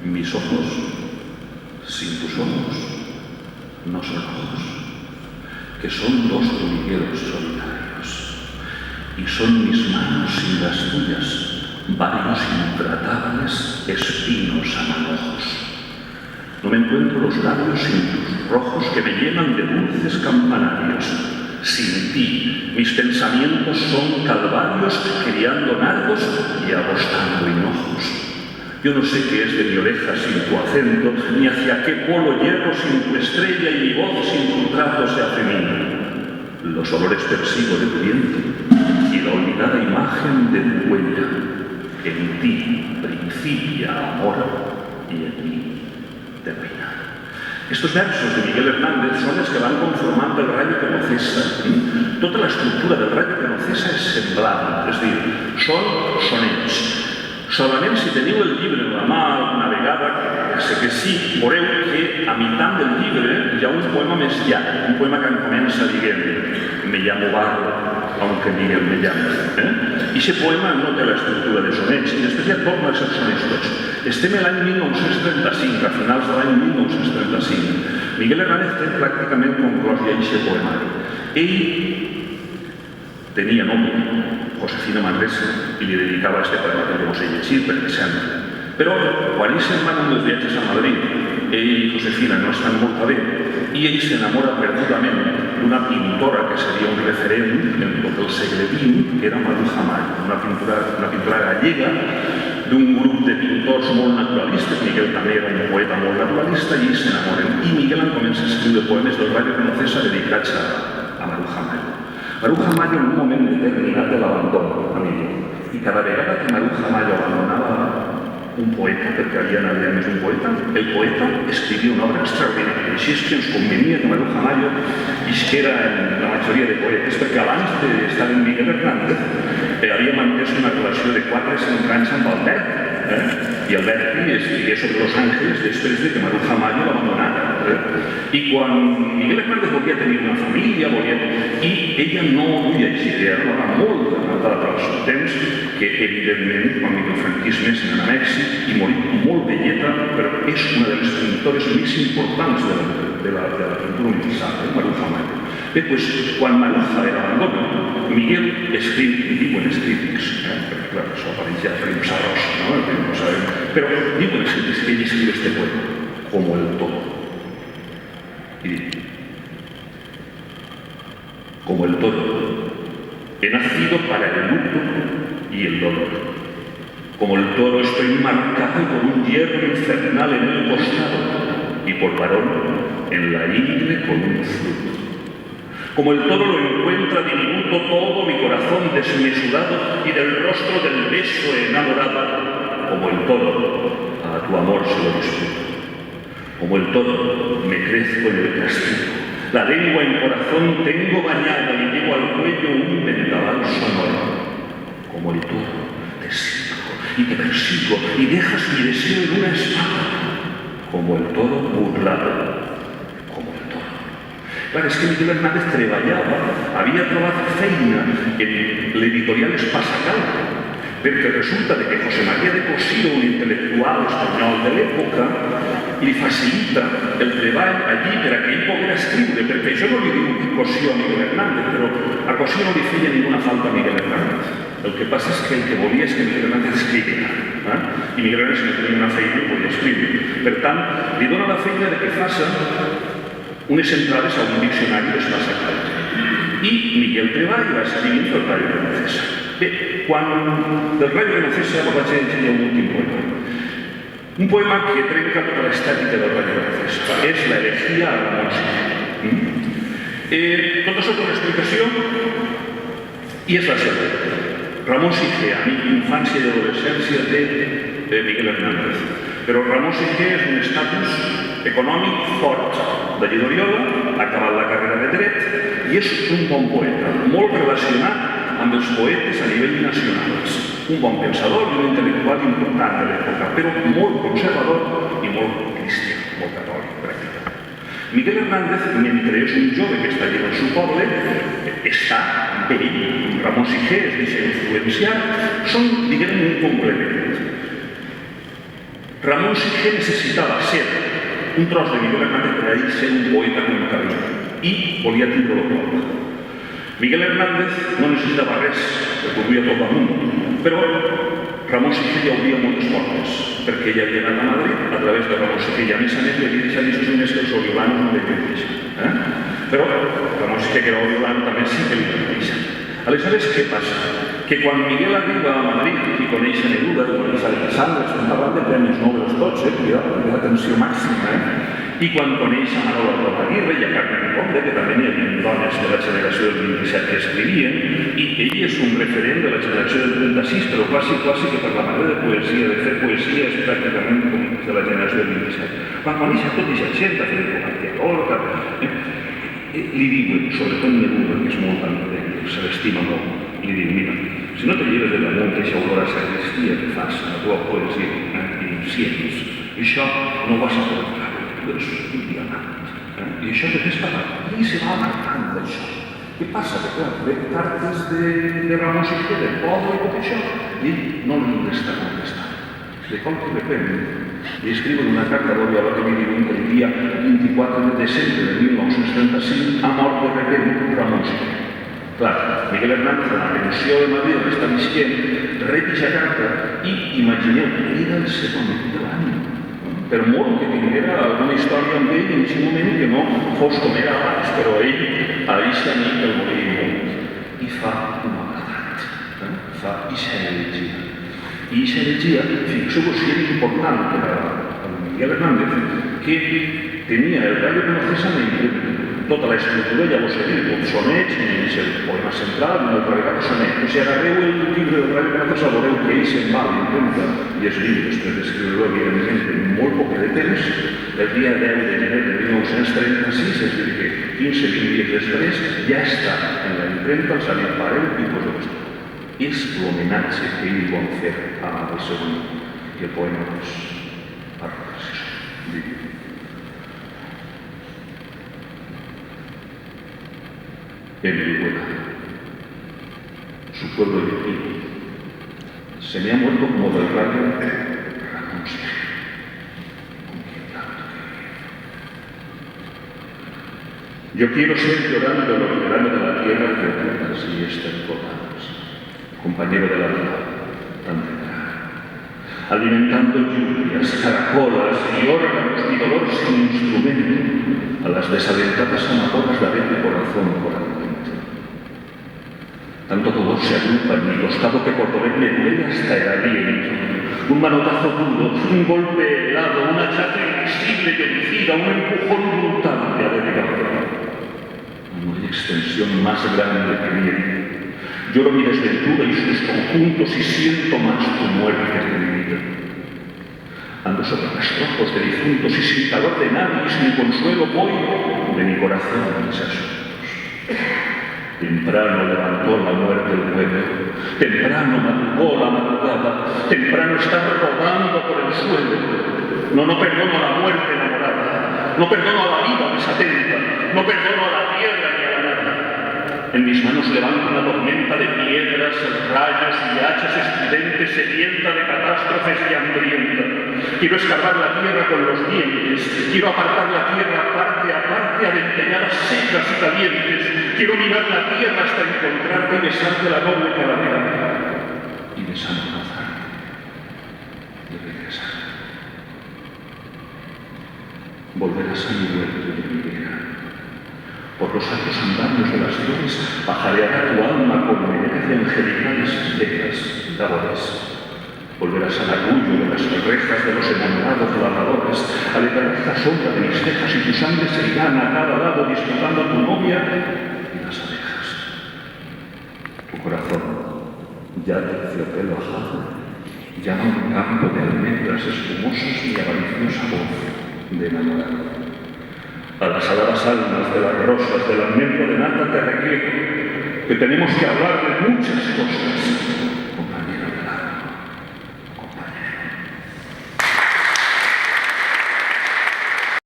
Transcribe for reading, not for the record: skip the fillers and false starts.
Mis ojos, sin tus ojos, no son ojos, que son dos hormigueros solitarios, y son mis manos sin las tuyas, varios intratables espinos a manojos. No me encuentro los labios sin tus rojos que me llenan de dulces campanarios. Sin ti, mis pensamientos son calvarios, criando nardos y agostando hinojos. Yo no sé qué es de mi oreja sin tu acento, ni hacia qué polo llego sin tu estrella y mi voz sin tu trato se hace mía. Los olores persigo de tu viento y la olvidada imagen de tu huella. En ti principia amor y en mí termina. Estos versos de Miguel Hernández son els que van conformant el Rayo que no cesa. Tota l'estructura del Rayo que no cesa és semblant, és a dir, són sonets. Solament si teniu el llibre en la mà alguna vegada, que sé que sí, veureu que a meitat del llibre hi ha un poema més llarg, un poema que comença dient «Me llamo Barro, aunque Miguel me llame». I aquest poema no té l'estructura de sonets, i després ja torna a ser sonets tots. Estem l'any 1935, a finals de l'any 1935. Miguel Hernández té pràcticament conclòs ja aquest poemari. Ell tenia nòvia, Josefina Manresa, i li dedicava aquest poema que jo no sé llegir perquè sembla. Però quan ells se'n van en els viatges a Madrid, ell i Josefina no estan molt bé, i ell s'enamora perdudament d'una pintora que seria un referent en tot el segle XX, que era Maruja Mayo, una pintora gallega d'un grup de pintors molt naturalistes. Miguel també era un poeta molt naturalista i ells s'enamoren. I Miguel comença a escriure poemes del Rayo que no cesa dedicats a Maruja Mayo. Maruja Mayo en un moment determinat de l'abandona a Miguel. I cada vegada que Maruja Mayo abandonava un poeta, perquè havia anat més un poeta, el poeta escrivia una obra extraordinària. Així és que ens convenia que Maruja Mayo isquera en la majoria de poetes, perquè abans d'estar en Miguel Hernández havia mantès una relació de 4 o 5 anys amb Alberti, i Alberti escrivia sobre Los Ángeles després de que Maruja Mayo l'abandonara. I quan Miguel Hernández volia tenir una família, i ella no duia aquesta idea, era molt adelantada per al seu temps, que evidentment quan el franquisme se n'anà a Mèxic i morí molt velleta, però és una de les pintores més importants de la pintura universal, Maruja Mayo. Bé, doncs, quan Maruja l'abandona, Miguel escriu, i diuen els crítics, perquè clar, això apareix ja Felipe Sarros, no sabem, però diuen els crítics que ell escriu este poema, como el todo. Y dice, como el todo, he nacido para el luto y el dolor. Como el toro estoy marcado por un hierro infernal en el costado y por varón en la ingle con un fruto. Como el toro lo encuentra diminuto todo mi corazón desmesurado y del rostro del beso enamorado. Como el toro, a tu amor se lo disputo. Como el toro, me crezco en el castigo. La lengua en corazón tengo bañada y llevo al cuello un vendaval sonoro. Como el toro, te sigo y te persigo y dejas mi deseo en una espada. Como el toro burlado. Como el toro. Clar, és que Miguel Hernández treballava, havia trobat feina en l'editorial Espasacal, perquè resulta que José María de Cosío, un intel·lectual espanyol de l'època, li facilita el treball allí per a que ell pogués escriure, perquè això no li diu Cosío a Miguel Hernández, però a Cosío no li feia ninguna falta a Miguel Hernández. El que passa és que el que volia és que Miguel Hernández escriviera. I Miguel Hernández, si no tenia una feina, podia escriure. Per tant, li dona la feina de que faça unes entrades a un diccionari d'Espasacal. I Miguel treballa escrivint el Rayo que no cesa. Bé, quan del Rayo que no cesa vaig llegir un últim poema. Un poema que trenca tota l'estètica del Rayo que no cesa. És la elegía a Ramón Sige. Tot això té una explicació i és la següent. Ramón Sige, amic d'infància i d'adolescència de Miguel Hernández. Però Ramón Sige és un estatus econòmic fort de Lledoriola, ha acabat la carrera de dret i és un bon poeta, molt relacionat amb els poetes a nivell nacionals. Un bon pensador i un intel·lectual important de l'època, però molt conservador i molt cristià, molt catòlic, pràcticament. Miguel Hernández, mentre és un jove que està allà al seu poble, està amb ell. Ramón Sige es deixa influenciar, són, diguem, un complement. Ramón Sige necessitava ser un tros de Miguel Hernández per a ell ser un poeta com un carrer i volia tindre el poble. Miguel Hernández no necessitava res, perquè ho duia tot damunt, però Ramón Sige ja obria moltes portes, perquè ell havia anat a Madrid a través de Ramón Sige, i a més li havia deixat els diners que els oriolanos no li havien deixat. Però Ramón Sige, que era oriolano, també sí que li havia deixat. Aleshores, què passa? Que quan Miguel arriba a Madrid i coneix a Neruda, coneix a Alexandre, estem parlant de premis Nobel tots, atenció màxima, i quan coneix a Manolo Aguirre i a Carmen Conde, que també hi havia dones de la generació del 27 que escrivien, i ell és un referent de la generació del 36, però quasi que per la manera de poesia, de fer poesia, és pràcticament com de la generació del 27. Quan coneix a tot i gent, a Federico García Lorca, li diuen, sobretot Neruda, que és molt amic, se l'estima molt, li diuen, mira, si no te lleves de damunt aquesta olor a sagristia que fas a la teva poesia i inciens, això no ho vas a poder fer, tu eres un diamant. I això te fes pagar. I se va marcant d'això. Què passa? Que clar, ve cartes de Ramón Sige, del poble i tot això, i no li està contestant. De cop que repente li escriuen una carta d'Ori a la que li diuen que el dia 24 de desembre de 1935 ha mort de repente Ramón Sige. Clar, Miguel Hernández, a la pensió de Madrid, on està visquent, rep aquesta carta i, imagineu, era el segon de l'any. Per molt que tinguera alguna història amb ell en aquest moment que no fos com era abans, però ell, a aquesta nit el moria molt. I fa un agradat, fa aquesta elegia. I aquesta elegia, fixeu-vos si era important per a Miguel Hernández, que tenia el Radio Conocesamente tota la estructura, ja vos he dit, els sonets, el poema central, el regat de sonet. Si agarreu el llibre del Radio Conocesamente, veureu que ell se'n va a l'impremta, i és llibre, després d'escriure-ho, evidentment, en molt poc de temps, el dia 10 de gener de 1936, és a dir, que 15-20 dies després, ja està en la impremta, els havia pareu i poseu esto. És l'homenatge que ell vol fer a el seu amic, i el poema és parla d'això. En Vihuela, su pueblo yaqui, se me ha muerto como del radio Ramón Sige, con quien tanto quería. Yo quiero ser llorando el ordenado de la tierra que ocultas y estercotadas, compañero de la vida, tan temprano, alimentando lluvias, caracolas y órganos y dolor sin instrumento a las desalentadas amapolas de abrir corazón por alimento. Tanto dolor se agrupa en mi costado que por doler me duele hasta el aliento. Un manotazo duro, un golpe helado, una chaca invisible y homicida, un empujón brutal de adelgazado. No hay extensión más grande que miedo. Lloro mi desventura y sus conjuntos y siento más tu muerte que mi vida. Ando sobre rastrojos de difuntos y sin calor de nadie, sin consuelo voy de mi corazón a mis asuntos. Temprano levantó la muerte el pueblo, temprano madrugó la madrugada, temprano está rodando por el suelo. No perdono a la muerte enamorada, no perdono a la vida desatenta, no perdono a la tierra ni a la nada. En mis manos levanto una tormenta de piedras, rayos y hachas estridentes, sedienta de catástrofes y hambrienta. Quiero escarbar la tierra con los dientes, quiero apartar la tierra parte a parte, adentelladas secas y calientes. Quiero mirar la tierra hasta encontrarte y besarte la noble calavera y desamordazarte y regresar. Volverás a mi huerto y a mi vida. Por los altos andamios de las flores pajareará tu alma con melodías angelicales secas y labores. Volverás al arrullo de las rejas de los enamorados labradores, alegrarás la sombra de mis cejas y tu sangre se irán a cada lado disputando a tu novia y las abejas. Tu corazón, ya terciopelo ajado, llama un campo de almendras espumosas y avariciosa voz de enamorado. A las aladas almas de las rosas del almendro de nata te requiero, que tenemos que hablar de muchas cosas.